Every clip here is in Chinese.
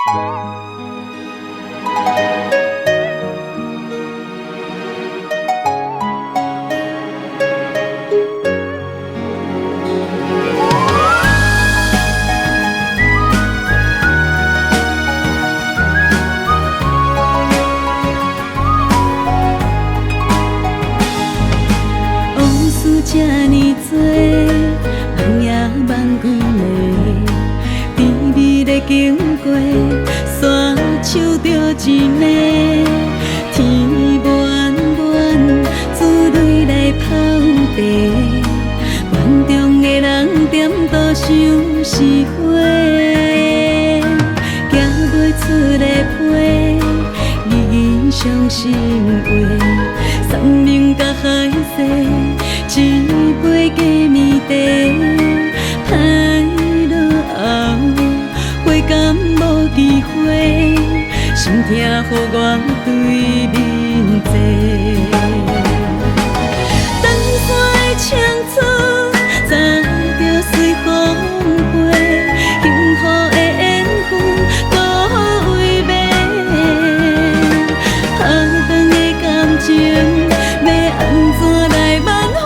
这呢多，梦也梦几暝，甜蜜的经过，山手着一暝，天圆圆，珠泪来泡茶，梦中的人点都想是花，行袂出个批，语伤心话，山盟甲海誓。一杯假面茶，歹落后，花感无机会，心痛予我对面坐。长山的青春，早着随风飞，幸福的缘分搁为迷，拍断的感情要安怎来挽回？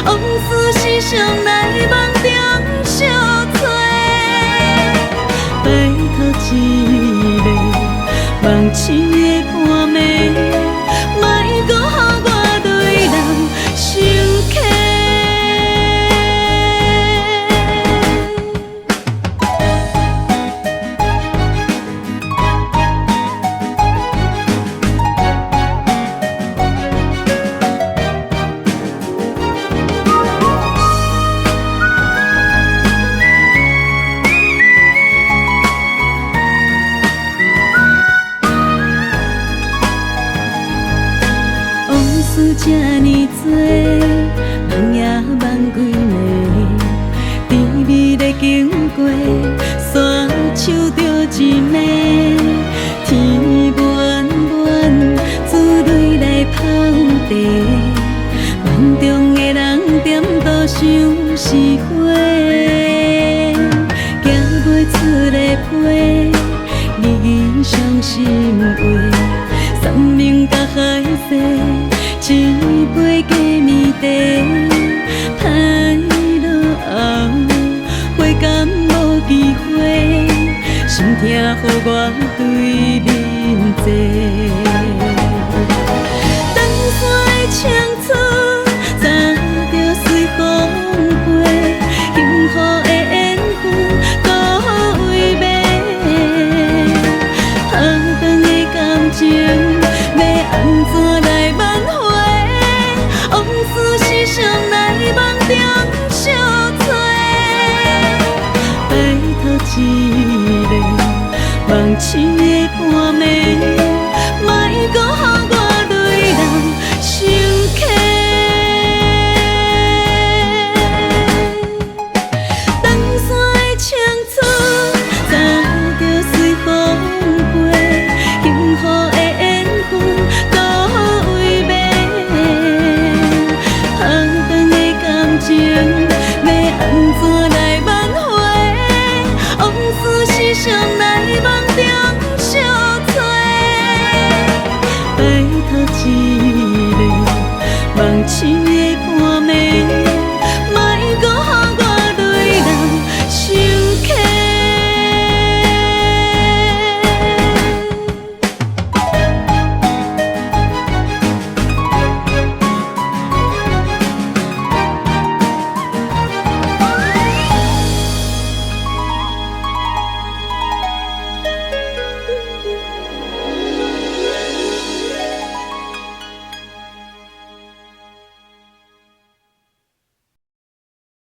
往事时常来梦中相找，拜托一个梦醒的半暝，莫搁予我对人生气。这呢多，梦也梦几暝，甜蜜的经过，山手着一暝，天圆圆，珠泪来泡茶，梦中的人点都想是花，行袂出个批，语伤心话，山盟甲海誓。一杯假面茶，歹落后，花感无机会，心痛予我对面坐。长山的青春，早着随风飞，幸福的缘分搁为迷，拍断的感情要安怎来挽回？往事时常来梦中相找，拜托一个梦醒的伴。